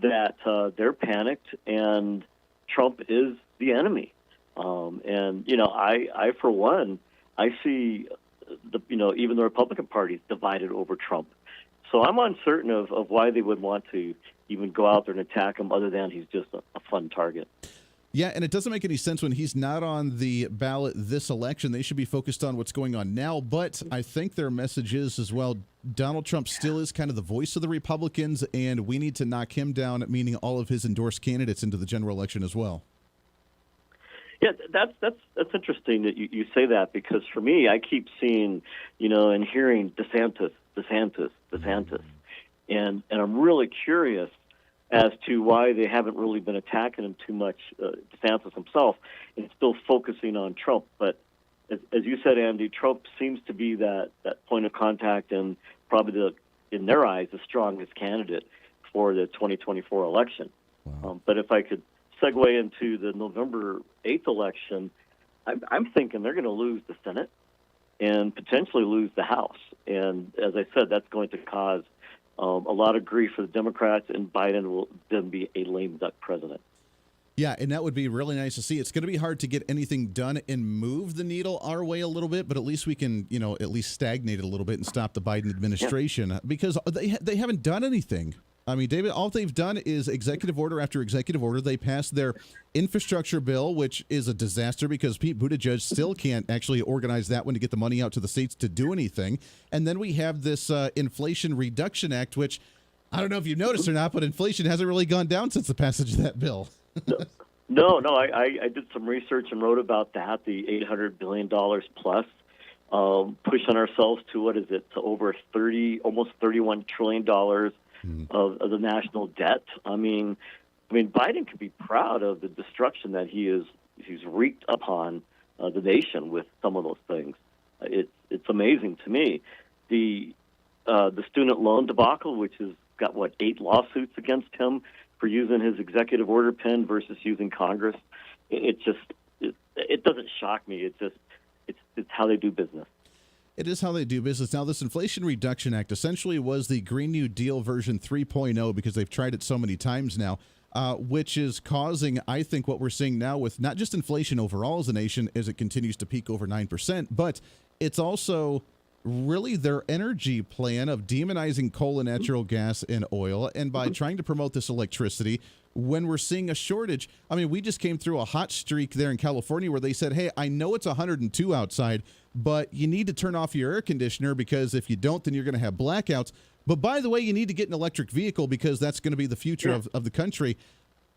that they're panicked and Trump is the enemy. And I for one, I see even the Republican Party is divided over Trump. So I'm uncertain of why they would want to even go out there and attack him, other than he's just a fun target. Yeah, and it doesn't make any sense when he's not on the ballot this election. They should be focused on what's going on now. But I think their message is as well, Donald Trump still is kind of the voice of the Republicans, and we need to knock him down, meaning all of his endorsed candidates into the general election as well. Yeah, that's interesting that you say that, because for me, I keep seeing, and hearing DeSantis, and I'm really curious as to why they haven't really been attacking him too much, DeSantis himself, and still focusing on Trump. But as you said, Andy, Trump seems to be that point of contact and probably, in their eyes, the strongest candidate for the 2024 election. Wow. But if I could segue into the November 8th election, I'm thinking they're going to lose the Senate and potentially lose the House. And as I said, that's going to cause a lot of grief for the Democrats, and Biden will then be a lame duck president. Yeah, and that would be really nice to see. It's going to be hard to get anything done and move the needle our way a little bit, but at least we can, at least stagnate it a little bit and stop the Biden administration, because they haven't done anything. I mean, David, all they've done is executive order after executive order. They passed their infrastructure bill, which is a disaster because Pete Buttigieg still can't actually organize that one to get the money out to the states to do anything. And then we have this Inflation Reduction Act, which I don't know if you've noticed or not, but inflation hasn't really gone down since the passage of that bill. No, I did some research and wrote about that, the $800 billion plus, pushing ourselves to, to over almost $31 trillion of the national debt. I mean, Biden could be proud of the destruction that he's wreaked upon the nation with some of those things. It's amazing to me. The student loan debacle, which has got 8 lawsuits against him for using his executive order pen versus using Congress. It doesn't shock me. It's how they do business. It is how they do business. Now, this Inflation Reduction Act essentially was the Green New Deal version 3.0, because they've tried it so many times now, which is causing, I think, what we're seeing now with not just inflation overall as a nation as it continues to peak over 9%, but it's also really their energy plan of demonizing coal and natural gas and oil. And by trying to promote this electricity, when we're seeing a shortage, I mean, we just came through a hot streak there in California where they said, hey, I know it's 102 outside, but you need to turn off your air conditioner, because if you don't, then you're going to have blackouts. But by the way, you need to get an electric vehicle because that's going to be the future of the country.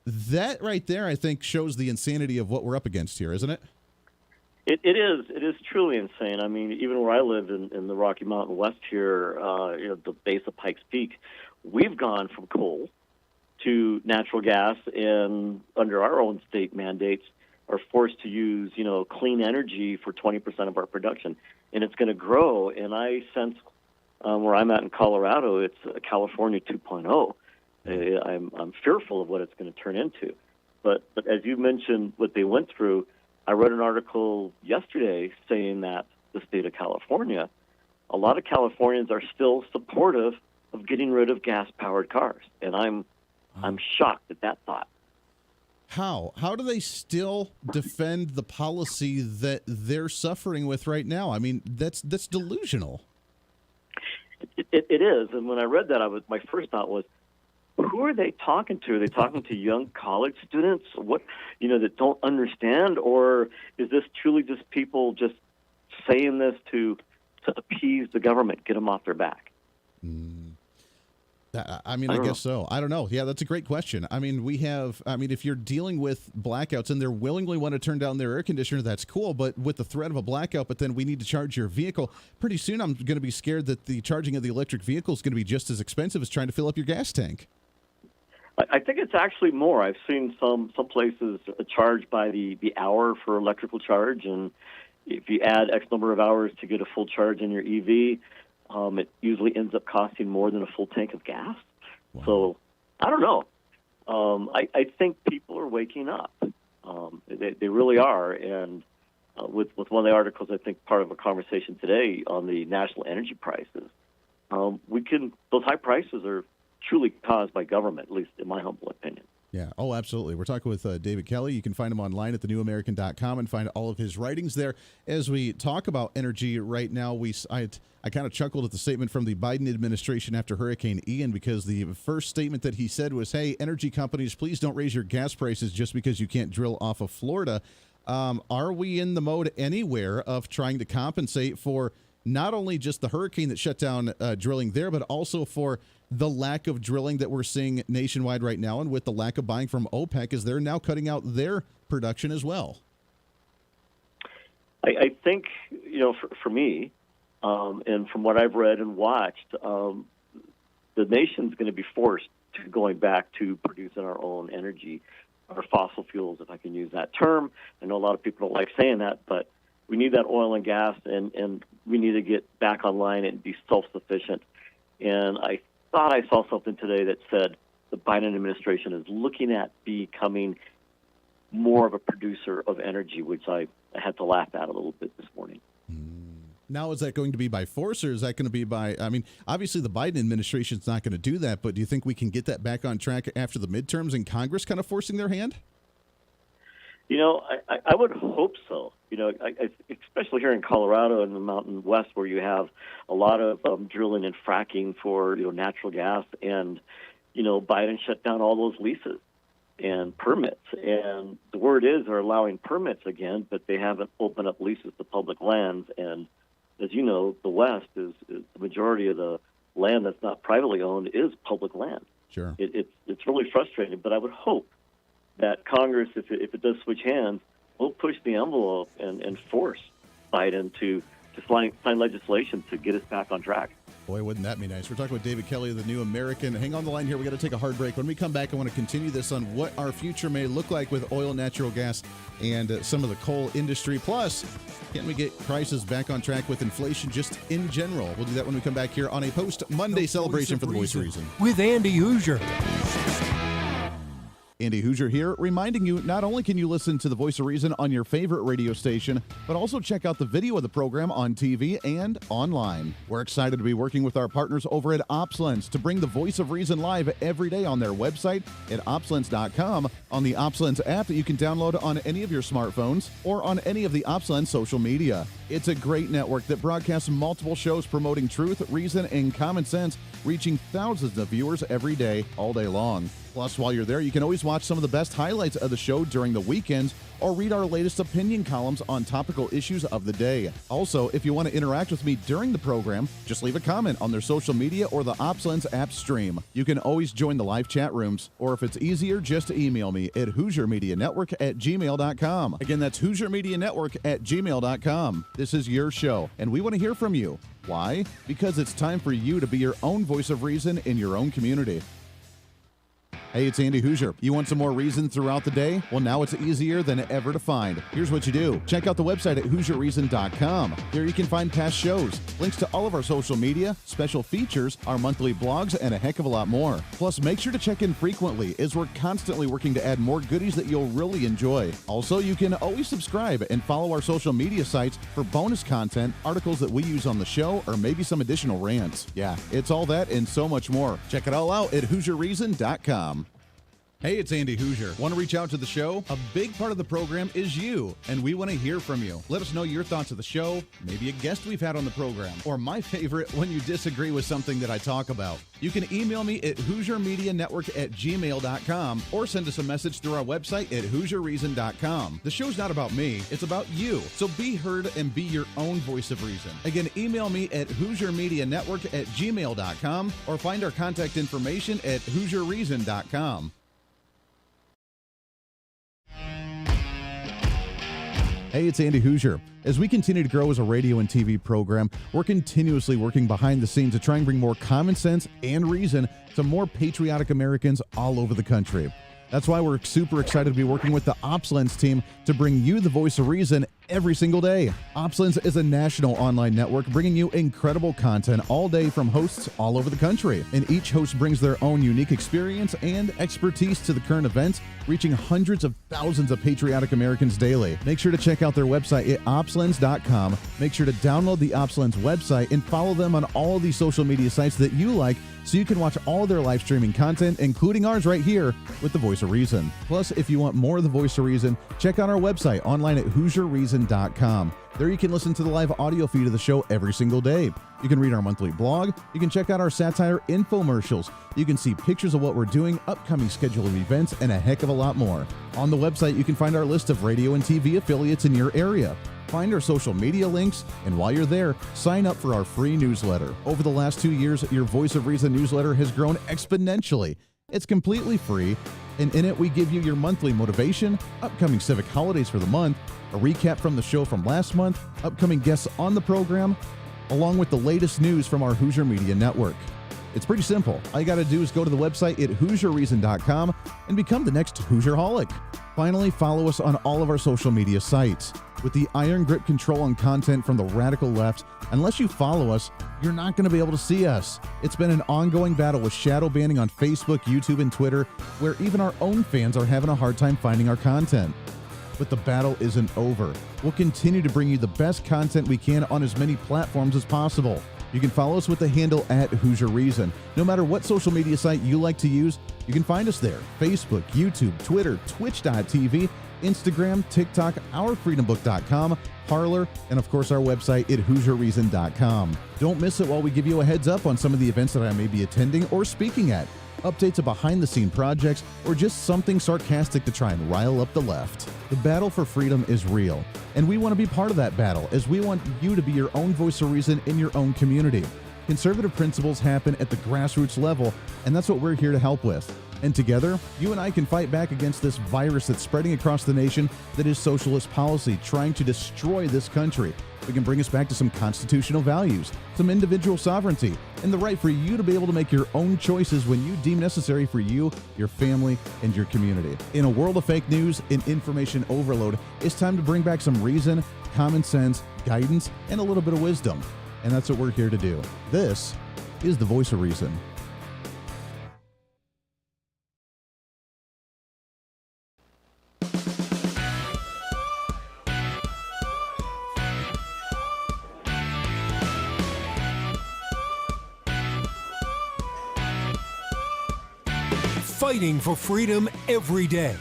That right there, I think, shows the insanity of what we're up against here, isn't it? It is. It is truly insane. I mean, even where I live in the Rocky Mountain West here, the base of Pikes Peak, we've gone from coal to natural gas, and under our own state mandates, are forced to use, clean energy for 20% of our production. And it's going to grow. And I sense where I'm at in Colorado, it's California 2.0. I'm fearful of what it's going to turn into. But as you mentioned, what they went through, I read an article yesterday saying that the state of California, a lot of Californians are still supportive of getting rid of gas-powered cars, and I'm shocked at that thought. How do they still defend the policy that they're suffering with right now? I mean, that's delusional. It is, and when I read that, my first thought was, who are they talking to? Are they talking to young college students, that don't understand, or is this truly just people just saying this to appease the government, get them off their back? I guess so. I don't know. Yeah, that's a great question. I mean, if you're dealing with blackouts and they willingly want to turn down their air conditioner, that's cool. But with the threat of a blackout, but then we need to charge your vehicle, pretty soon I'm going to be scared that the charging of the electric vehicle is going to be just as expensive as trying to fill up your gas tank. I think it's actually more. I've seen some places charge by the hour for electrical charge, and if you add X number of hours to get a full charge in your EV, it usually ends up costing more than a full tank of gas. Wow. So I don't know. I think people are waking up. They really are. And with one of the articles, I think part of a conversation today on the national energy prices, those high prices are truly caused by government, at least in my humble opinion. Yeah. Oh, absolutely. We're talking with David Kelly. You can find him online at thenewamerican.com and find all of his writings there. As we talk about energy right now, I kind of chuckled at the statement from the Biden administration after Hurricane Ian, because the first statement that he said was, hey, energy companies, please don't raise your gas prices just because you can't drill off of Florida. Are we in the mode anywhere of trying to compensate for not only just the hurricane that shut down drilling there, but also for the lack of drilling that we're seeing nationwide right now, and with the lack of buying from OPEC, as they're now cutting out their production as well? I think, for me, and from what I've read and watched, the nation's going to be forced to going back to producing our own energy, our fossil fuels, if I can use that term. I know a lot of people don't like saying that, but we need that oil and gas, and we need to get back online and be self-sufficient. And I thought I saw something today that said the Biden administration is looking at becoming more of a producer of energy, which I had to laugh at a little bit this morning. Now, is that going to be by force, or is that going to be by, obviously the Biden administration is not going to do that, but do you think we can get that back on track after the midterms and Congress kind of forcing their hand? I would hope so. Especially here in Colorado and the Mountain West, where you have a lot of drilling and fracking for natural gas, and Biden shut down all those leases and permits. And the word is they're allowing permits again, but they haven't opened up leases to public lands. And as you know, the West is the majority of the land that's not privately owned is public land. Sure, it's really frustrating. But I would hope that Congress, if it does switch hands, will push the envelope and force Biden to sign legislation to get us back on track. Boy, wouldn't that be nice. We're talking with David Kelly of The New American. Hang on the line here. We got to take a hard break. When we come back, I want to continue this on what our future may look like with oil, natural gas, and some of the coal industry. Plus, can we get prices back on track with inflation just in general? We'll do that when we come back here on a post-Monday celebration for The Voice of Reason. With Andy Hooser. Andy Hooser here, reminding you not only can you listen to The Voice of Reason on your favorite radio station, but also check out the video of the program on TV and online. We're excited to be working with our partners over at OpsLens to bring The Voice of Reason live every day on their website at opslens.com, on the OpsLens app that you can download on any of your smartphones, or on any of the OpsLens social media. It's a great network that broadcasts multiple shows promoting truth, reason, and common sense, reaching thousands of viewers every day, all day long. Plus, while you're there, you can always watch some of the best highlights of the show during the weekends, or read our latest opinion columns on topical issues of the day. Also, if you want to interact with me during the program, just leave a comment on their social media or the OpsLens app stream. You can always join the live chat rooms, or if it's easier, just email me at HooserMediaNetwork@gmail.com. Again, that's HooserMediaNetwork@gmail.com. This is your show, and we want to hear from you. Why? Because it's time for you to be your own voice of reason in your own community. Hey, it's Andy Hooser. You want some more reason throughout the day? Well, now it's easier than ever to find. Here's what you do. Check out the website at HooserReason.com. There you can find past shows, links to all of our social media, special features, our monthly blogs, and a heck of a lot more. Plus, make sure to check in frequently as we're constantly working to add more goodies that you'll really enjoy. Also, you can always subscribe and follow our social media sites for bonus content, articles that we use on the show, or maybe some additional rants. Yeah, it's all that and so much more. Check it all out at HooserReason.com. Hey, it's Andy Hooser. Want to reach out to the show? A big part of the program is you, and we want to hear from you. Let us know your thoughts of the show, maybe a guest we've had on the program, or my favorite, when you disagree with something that I talk about. You can email me at HooserMediaNetwork@gmail.com or send us a message through our website at HooserReason.com. The show's not about me, it's about you. So be heard and be your own voice of reason. Again, email me at HooserMediaNetwork@gmail.com or find our contact information at HooserReason.com. Hey, it's Andy Hooser. As we continue to grow as a radio and TV program, we're continuously working behind the scenes to try and bring more common sense and reason to more patriotic Americans all over the country. That's why we're super excited to be working with the OpsLens team to bring you the voice of reason every single day. OpsLens is a national online network bringing you incredible content all day from hosts all over the country. And each host brings their own unique experience and expertise to the current events, reaching hundreds of thousands of patriotic Americans daily. Make sure to check out their website at opslens.com. Make sure to download the OpsLens website and follow them on all of these social media sites that you like so you can watch all their live streaming content, including ours right here with the Voice of Reason. Plus, if you want more of the Voice of Reason, check out our website online at HooserReason.com. There you can listen to the live audio feed of the show every single day. You can read our monthly blog. You can check out our satire infomercials. You can see pictures of what we're doing, upcoming schedule of events, and a heck of a lot more. On the website, you can find our list of radio and TV affiliates in your area. Find our social media links, and while you're there, sign up for our free newsletter. Over the last 2 years, your Voice of Reason newsletter has grown exponentially. It's completely free, and in it we give you your monthly motivation, upcoming civic holidays for the month, a recap from the show from last month, upcoming guests on the program, along with the latest news from our Hooser Media Network. It's pretty simple. All you got to do is go to the website at HooserReason.com and become the next Hooserholic. Finally, follow us on all of our social media sites. With the iron grip control on content from the radical left, unless you follow us, you're not going to be able to see us. It's been an ongoing battle with shadow banning on Facebook, YouTube, and Twitter, where even our own fans are having a hard time finding our content. But the battle isn't over. We'll continue to bring you the best content we can on as many platforms as possible. You can follow us with the handle at Hooser Reason. No matter what social media site you like to use, you can find us there. Facebook, YouTube, Twitter, Twitch.tv, Instagram, TikTok, OurFreedomBook.com, Parler, and of course our website at HooserReason.com. Don't miss it while we give you a heads up on some of the events that I may be attending or speaking at, updates of behind-the-scene projects, or just something sarcastic to try and rile up the left. The battle for freedom is real, and we want to be part of that battle as we want you to be your own voice of reason in your own community. Conservative principles happen at the grassroots level, and that's what we're here to help with. And together, you and I can fight back against this virus that's spreading across the nation that is socialist policy, trying to destroy this country. We can bring us back to some constitutional values, some individual sovereignty, and the right for you to be able to make your own choices when you deem necessary for you, your family, and your community. In a world of fake news and information overload, it's time to bring back some reason, common sense, guidance, and a little bit of wisdom. And that's what we're here to do. This is the Voice of Reason. Fighting for freedom every day.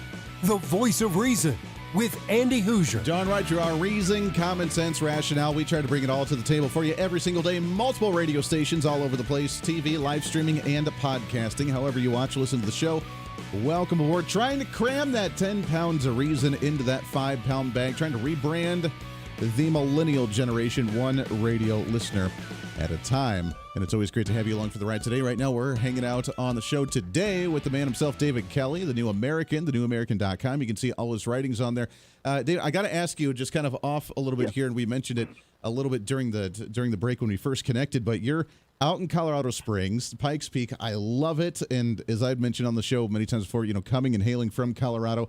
The Voice of Reason with Andy Hooser. John Roger, our reason, common sense, rationale. We try to bring it all to the table for you every single day. Multiple radio stations all over the place, TV, live streaming, and podcasting. However you watch, listen to the show. Welcome aboard. Trying to cram that 10 pounds of reason into that 5-pound bag. Trying to rebrand the millennial generation, one radio listener at a time. And it's always great to have you along for the ride today. Right now, we're hanging out on the show today with the man himself, David Kelly, the New American, thenewamerican.com. You can see all his writings on there. David, I got to ask you, just kind of off a little bit here, and we mentioned it a little bit during the break when we first connected, but you're out in Colorado Springs, Pikes Peak. I love it. And as I've mentioned on the show many times before, coming and hailing from Colorado,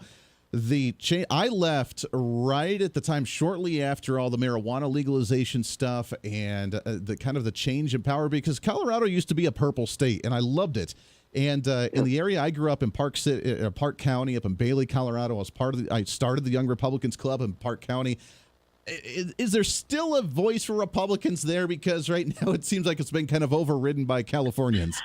I left right at the time, shortly after all the marijuana legalization stuff and the change in power, because Colorado used to be a purple state, and I loved it. And in the area I grew up in, Park County, up in Bailey, Colorado, I started the Young Republicans Club in Park County. Is there still a voice for Republicans there? Because right now it seems like it's been kind of overridden by Californians.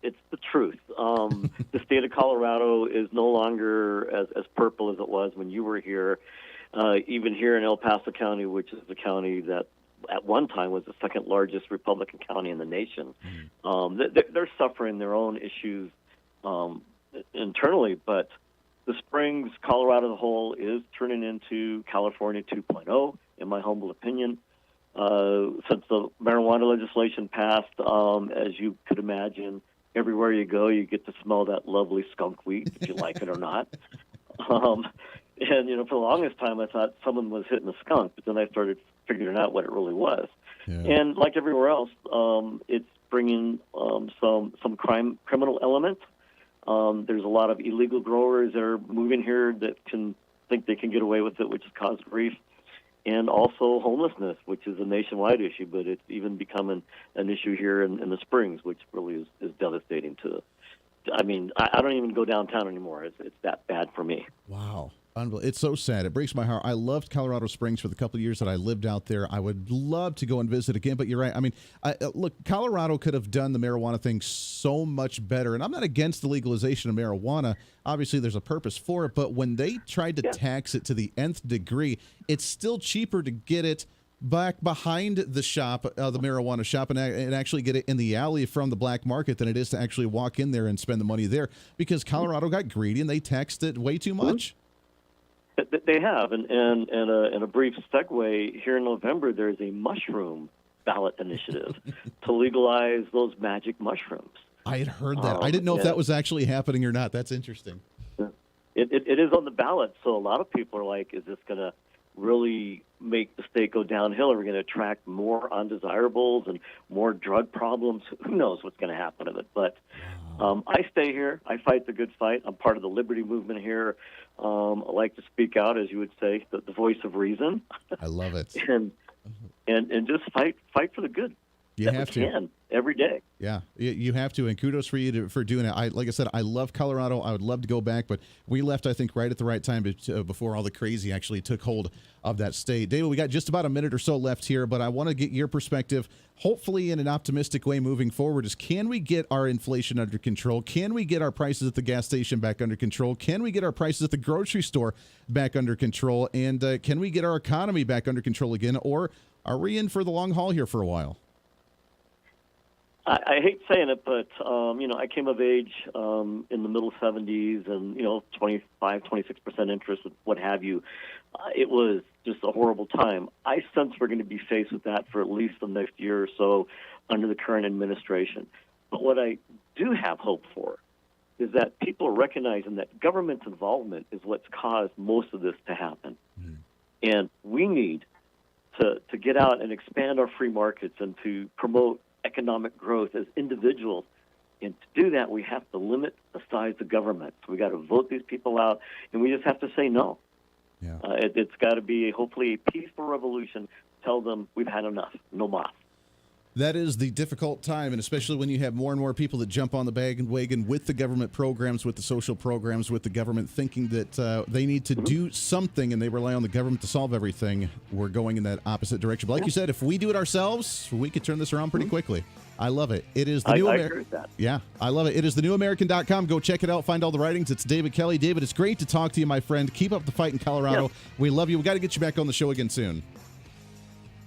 It's the truth. The state of Colorado is no longer as purple as it was when you were here. Even here in El Paso County, which is the county that at one time was the second largest Republican county in the nation. They're suffering their own issues internally, but the Springs, Colorado as a whole, is turning into California 2.0, in my humble opinion. Since the marijuana legislation passed, as you could imagine, everywhere you go, you get to smell that lovely skunk weed, if you like it or not. And, for the longest time, I thought someone was hitting a skunk, but then I started figuring out what it really was. Yeah. And like everywhere else, it's bringing some criminal elements. There's a lot of illegal growers that are moving here that think they can get away with it, which has caused grief. And also homelessness, which is a nationwide issue, but it's even becoming an issue here in the Springs, which really is devastating I don't even go downtown anymore. It's that bad for me. Wow. It's so sad. It breaks my heart. I loved Colorado Springs for the couple of years that I lived out there. I would love to go and visit again, but you're right. Look, Colorado could have done the marijuana thing so much better, and I'm not against the legalization of marijuana. Obviously, there's a purpose for it, but when they tried to tax it to the nth degree, it's still cheaper to get it back behind the shop, the marijuana shop, and actually get it in the alley from the black market than it is to actually walk in there and spend the money there, because Colorado got greedy and they taxed it way too much. They have, and a brief segue, here in November, there's a mushroom ballot initiative to legalize those magic mushrooms. I had heard that. I didn't know if that was actually happening or not. That's interesting. It is on the ballot, so a lot of people are like, is this going to really make the state go downhill? Are we going to attract more undesirables and more drug problems? Who knows what's going to happen to it? But I stay here. I fight the good fight. I'm part of the liberty movement here. I like to speak out, as you would say, the voice of reason. I love it. and just fight for the good. You have to every day. Yeah, you have to, and kudos for you for doing it. Like I said, I love Colorado. I would love to go back, but we left, I think, right at the right time before all the crazy actually took hold of that state. David, we got just about a minute or so left here, but I want to get your perspective, hopefully in an optimistic way moving forward, is can we get our inflation under control? Can we get our prices at the gas station back under control? Can we get our prices at the grocery store back under control? And can we get our economy back under control again? Or are we in for the long haul here for a while? I hate saying it, but, I came of age in the middle 70s and, 25, 26% interest, what have you. It was just a horrible time. I sense we're going to be faced with that for at least the next year or so under the current administration. But what I do have hope for is that people are recognizing that government involvement is what's caused most of this to happen. Mm. And we need to get out and expand our free markets and to promote economic growth as individuals. And to do that, we have to limit the size of government. So we got to vote these people out, and we just have to say no. Yeah. It's got to be hopefully a peaceful revolution. Tell them we've had enough. No more. That is the difficult time, and especially when you have more and more people that jump on the bandwagon with the government programs, with the social programs, with the government thinking that they need to do something, and they rely on the government to solve everything. We're going in that opposite direction. But like you said, if we do it ourselves, we could turn this around pretty quickly. I love it. It is the new American. I agree with that. Yeah, I love it. It is thenewamerican.com. Go check it out. Find all the writings. It's David Kelly. David, it's great to talk to you, my friend. Keep up the fight in Colorado. Yep. We love you. We got to get you back on the show again soon.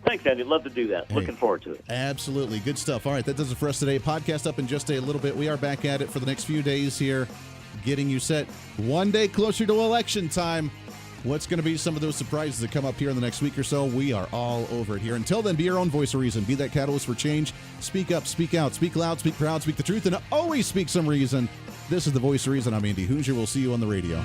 Thanks, Andy. Love to do that. Hey, looking forward to it. Absolutely. Good stuff. All right, that does it for us today. Podcast up in just a little bit. We are back at it for the next few days here, getting you set one day closer to election time. What's going to be some of those surprises that come up here in the next week or so? We are all over it here. Until then, be your own voice of reason. Be that catalyst for change. Speak up, speak out, speak loud, speak proud, speak the truth, and always speak some reason. This is the Voice of Reason. I'm Andy Hooser. We'll see you on the radio.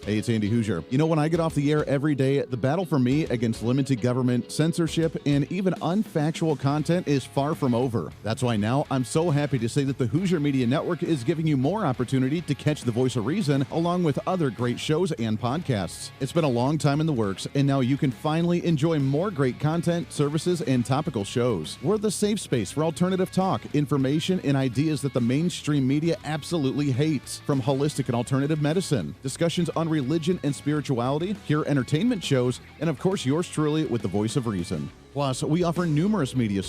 Hey, it's Andy Hooser. You know, when I get off the air every day, the battle for me against limited government, censorship, and even unfactual content is far from over. That's why now I'm so happy to say that the Hooser Media Network is giving you more opportunity to catch the voice of reason along with other great shows and podcasts. It's been a long time in the works, and now you can finally enjoy more great content, services, and topical shows. We're the safe space for alternative talk, information, and ideas that the mainstream media absolutely hates. From holistic and alternative medicine, discussions on religion and spirituality, pure entertainment shows, and of course yours truly with the voice of reason. Plus, we offer numerous media